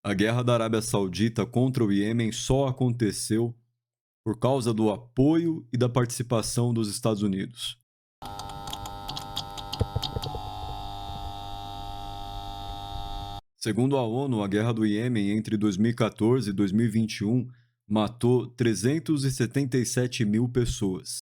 A guerra da Arábia Saudita contra o Iêmen só aconteceu por causa do apoio e da participação dos Estados Unidos. Segundo a ONU, a guerra do Iêmen entre 2014 e 2021 matou 377 mil pessoas.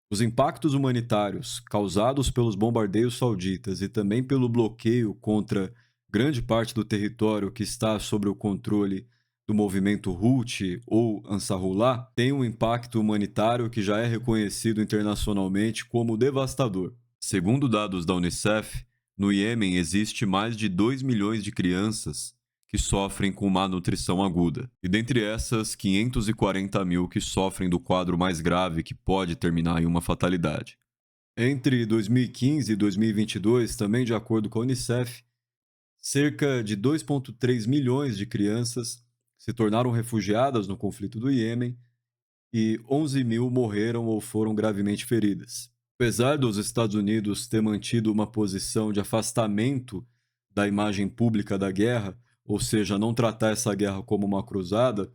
Os impactos humanitários causados pelos bombardeios sauditas e também pelo bloqueio contra grande parte do território que está sob o controle do movimento Houthi ou Ansarullah têm um impacto humanitário que já é reconhecido internacionalmente como devastador. Segundo dados da Unicef, no Iêmen existe mais de 2 milhões de crianças que sofrem com má nutrição aguda, e dentre essas, 540 mil que sofrem do quadro mais grave que pode terminar em uma fatalidade. Entre 2015 e 2022, também de acordo com a Unicef, cerca de 2,3 milhões de crianças se tornaram refugiadas no conflito do Iêmen e 11 mil morreram ou foram gravemente feridas. Apesar dos Estados Unidos ter mantido uma posição de afastamento da imagem pública da guerra, ou seja, não tratar essa guerra como uma cruzada,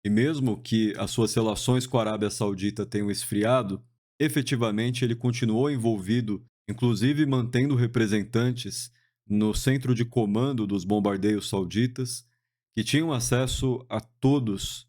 e mesmo que as suas relações com a Arábia Saudita tenham esfriado, efetivamente ele continuou envolvido, inclusive mantendo representantes no centro de comando dos bombardeios sauditas, que tinham acesso a todos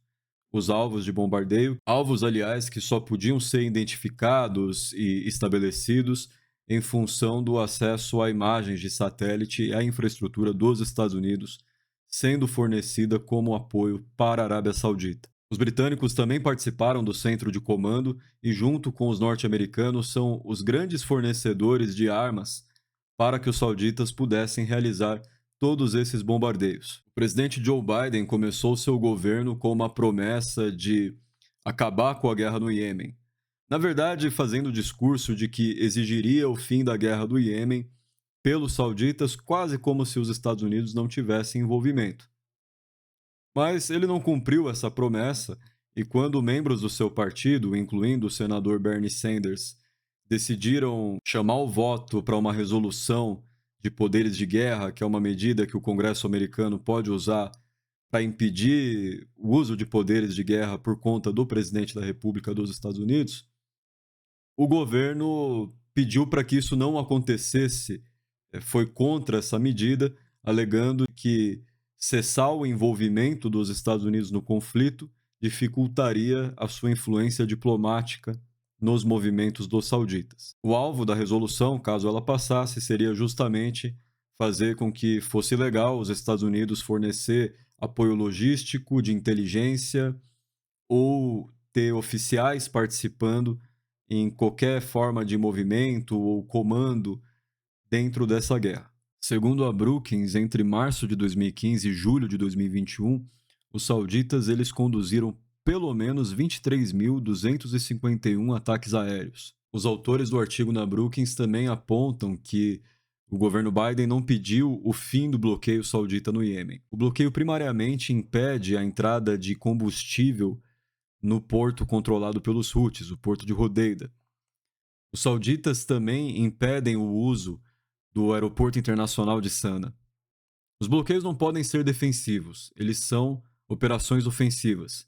os alvos de bombardeio, alvos, aliás, que só podiam ser identificados e estabelecidos em função do acesso a imagens de satélite e à infraestrutura dos Estados Unidos sendo fornecida como apoio para a Arábia Saudita. Os britânicos também participaram do centro de comando e, junto com os norte-americanos, são os grandes fornecedores de armas para que os sauditas pudessem realizar todos esses bombardeios. O presidente Joe Biden começou seu governo com uma promessa de acabar com a guerra no Iêmen. Na verdade, fazendo o discurso de que exigiria o fim da guerra do Iêmen pelos sauditas, quase como se os Estados Unidos não tivessem envolvimento. Mas ele não cumpriu essa promessa e quando membros do seu partido, incluindo o senador Bernie Sanders, decidiram chamar o voto para uma resolução de poderes de guerra, que é uma medida que o Congresso americano pode usar para impedir o uso de poderes de guerra por conta do presidente da República dos Estados Unidos, o governo pediu para que isso não acontecesse, foi contra essa medida, alegando que cessar o envolvimento dos Estados Unidos no conflito dificultaria a sua influência diplomática nos movimentos dos sauditas. O alvo da resolução, caso ela passasse, seria justamente fazer com que fosse legal os Estados Unidos fornecer apoio logístico, de inteligência ou ter oficiais participando em qualquer forma de movimento ou comando dentro dessa guerra. Segundo a Brookings, entre março de 2015 e julho de 2021, os sauditas eles conduziram pelo menos 23.251 ataques aéreos. Os autores do artigo na Brookings também apontam que o governo Biden não pediu o fim do bloqueio saudita no Iêmen. O bloqueio primariamente impede a entrada de combustível no porto controlado pelos Houthis, o porto de Hodeida. Os sauditas também impedem o uso do aeroporto internacional de Sana. Os bloqueios não podem ser defensivos, eles são operações ofensivas.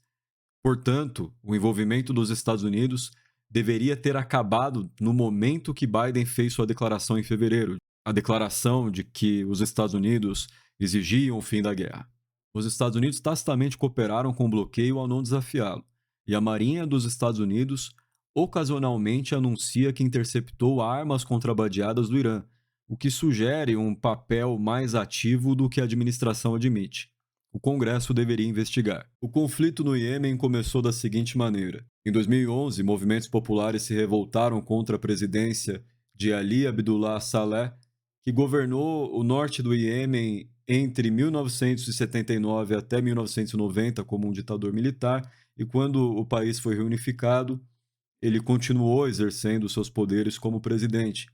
Portanto, o envolvimento dos Estados Unidos deveria ter acabado no momento que Biden fez sua declaração em fevereiro, a declaração de que os Estados Unidos exigiam o fim da guerra. Os Estados Unidos tacitamente cooperaram com o bloqueio ao não desafiá-lo, e a Marinha dos Estados Unidos ocasionalmente anuncia que interceptou armas contrabandeadas do Irã, o que sugere um papel mais ativo do que a administração admite. O Congresso deveria investigar. O conflito no Iêmen começou da seguinte maneira. Em 2011, movimentos populares se revoltaram contra a presidência de Ali Abdullah Saleh, que governou o norte do Iêmen entre 1979 até 1990 como um ditador militar, e quando o país foi reunificado, ele continuou exercendo seus poderes como presidente,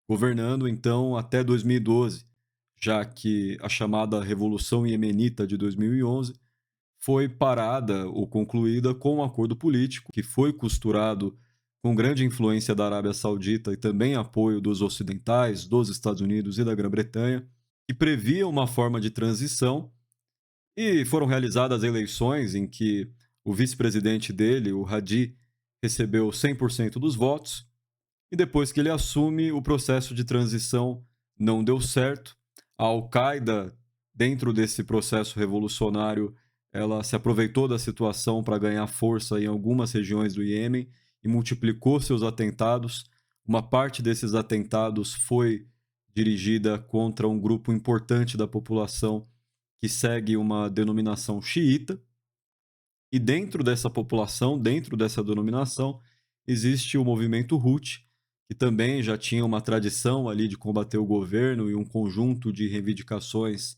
governando então até 2012, já que a chamada Revolução Iemenita de 2011 foi parada ou concluída com um acordo político que foi costurado com grande influência da Arábia Saudita e também apoio dos ocidentais, dos Estados Unidos e da Grã-Bretanha, que previa uma forma de transição E foram realizadas eleições em que o vice-presidente dele, o Hadi, recebeu 100% dos votos, e depois que ele assume, o processo de transição não deu certo. A Al-Qaeda, dentro desse processo revolucionário, ela se aproveitou da situação para ganhar força em algumas regiões do Iêmen e multiplicou seus atentados. Uma parte desses atentados foi dirigida contra um grupo importante da população que segue uma denominação xiita, e dentro dessa população, dentro dessa denominação, existe o movimento Houthi, que também já tinha uma tradição ali de combater o governo e um conjunto de reivindicações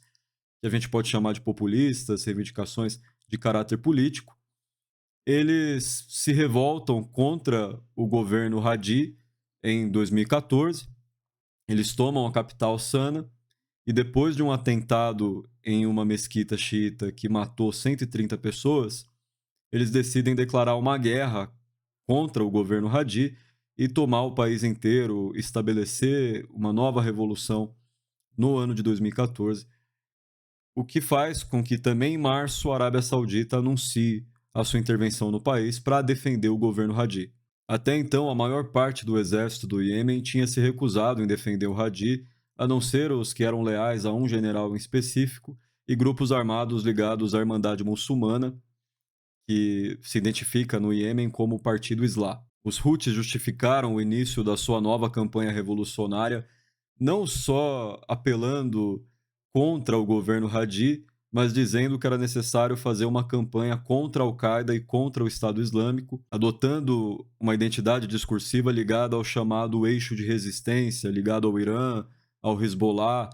que a gente pode chamar de populistas, reivindicações de caráter político. Eles se revoltam contra o governo Hadi em 2014, eles tomam a capital Sana e depois de um atentado em uma mesquita xiita que matou 130 pessoas, eles decidem declarar uma guerra contra o governo Hadi e tomar o país inteiro, estabelecer uma nova revolução no ano de 2014, o que faz com que também em março a Arábia Saudita anuncie a sua intervenção no país para defender o governo Hadi. Até então, a maior parte do exército do Iêmen tinha se recusado em defender o Hadi, a não ser os que eram leais a um general em específico e grupos armados ligados à Irmandade Muçulmana, que se identifica no Iêmen como o Partido Islã. Os Houthis justificaram o início da sua nova campanha revolucionária não só apelando contra o governo Hadi, mas dizendo que era necessário fazer uma campanha contra a Al-Qaeda e contra o Estado Islâmico, adotando uma identidade discursiva ligada ao chamado eixo de resistência, ligado ao Irã, ao Hezbollah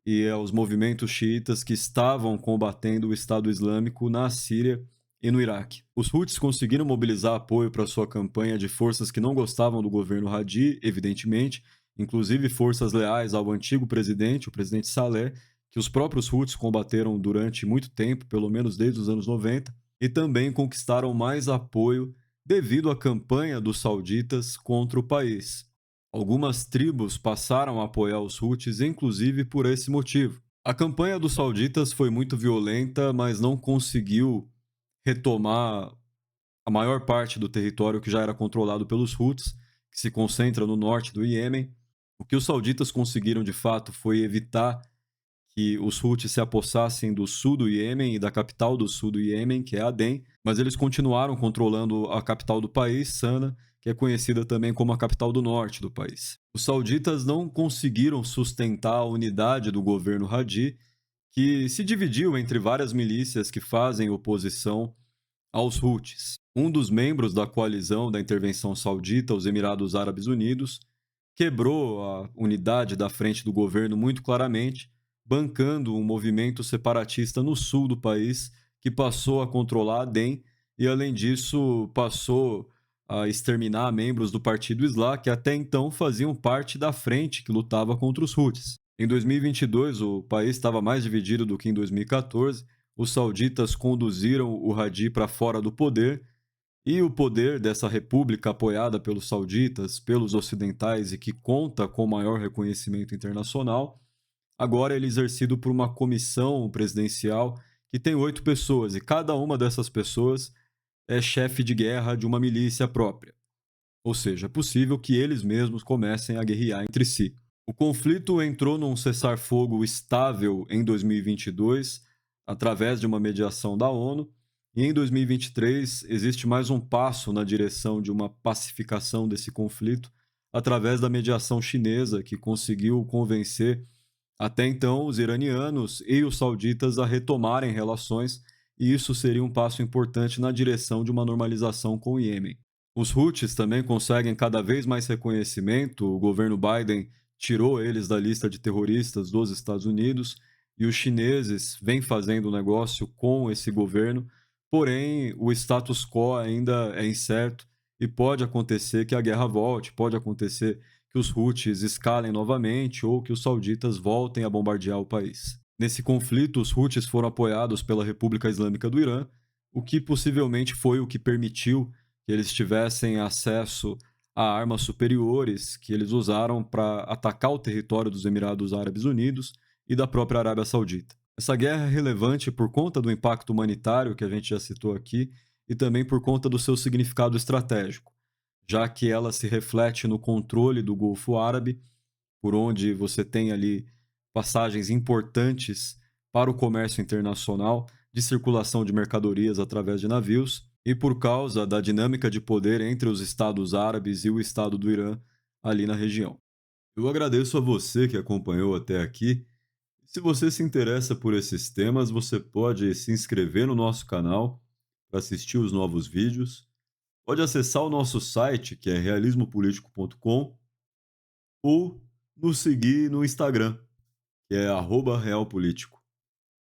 e aos movimentos xiitas que estavam combatendo o Estado Islâmico na Síria e no Iraque. Os Houthis conseguiram mobilizar apoio para sua campanha de forças que não gostavam do governo Hadi, evidentemente, inclusive forças leais ao antigo presidente, o presidente Saleh, que os próprios Houthis combateram durante muito tempo, pelo menos desde os anos 90, e também conquistaram mais apoio devido à campanha dos sauditas contra o país. Algumas tribos passaram a apoiar os Houthis, inclusive por esse motivo. A campanha dos sauditas foi muito violenta, mas não conseguiu retomar a maior parte do território que já era controlado pelos Houthis, que se concentra no norte do Iêmen. O que os sauditas conseguiram de fato foi evitar que os Houthis se apossassem do sul do Iêmen e da capital do sul do Iêmen, que é Aden, mas eles continuaram controlando a capital do país, Sana, que é conhecida também como a capital do norte do país. Os sauditas não conseguiram sustentar a unidade do governo Hadi, que se dividiu entre várias milícias que fazem oposição aos Houthis. Um dos membros da coalizão da intervenção saudita, os Emirados Árabes Unidos, quebrou a unidade da frente do governo muito claramente, bancando um movimento separatista no sul do país que passou a controlar Aden e, além disso, passou a exterminar membros do Partido Islã que até então faziam parte da frente que lutava contra os Houthis. Em 2022, o país estava mais dividido do que em 2014. Os sauditas conduziram o Hadi para fora do poder, e o poder dessa república apoiada pelos sauditas, pelos ocidentais e que conta com maior reconhecimento internacional, agora ele é exercido por uma comissão presidencial que tem 8 pessoas, e cada uma dessas pessoas é chefe de guerra de uma milícia própria. Ou seja, é possível que eles mesmos comecem a guerrear entre si. O conflito entrou num cessar-fogo estável em 2022, através de uma mediação da ONU, e em 2023 existe mais um passo na direção de uma pacificação desse conflito, através da mediação chinesa, que conseguiu convencer até então os iranianos e os sauditas a retomarem relações, e isso seria um passo importante na direção de uma normalização com o Iêmen. Os Houthis também conseguem cada vez mais reconhecimento. O governo Biden tirou eles da lista de terroristas dos Estados Unidos e os chineses vêm fazendo negócio com esse governo, porém o status quo ainda é incerto e pode acontecer que a guerra volte, pode acontecer que os Houthis escalem novamente ou que os sauditas voltem a bombardear o país. Nesse conflito, os Houthis foram apoiados pela República Islâmica do Irã, o que possivelmente foi o que permitiu que eles tivessem acesso a armas superiores que eles usaram para atacar o território dos Emirados Árabes Unidos e da própria Arábia Saudita. Essa guerra é relevante por conta do impacto humanitário que a gente já citou aqui e também por conta do seu significado estratégico, já que ela se reflete no controle do Golfo Árabe, por onde você tem ali passagens importantes para o comércio internacional de circulação de mercadorias através de navios, e por causa da dinâmica de poder entre os Estados Árabes e o Estado do Irã ali na região. Eu agradeço a você que acompanhou até aqui. Se você se interessa por esses temas, você pode se inscrever no nosso canal para assistir os novos vídeos. Pode acessar o nosso site, que é realismopolitico.com, ou nos seguir no Instagram, que é @realpolitico.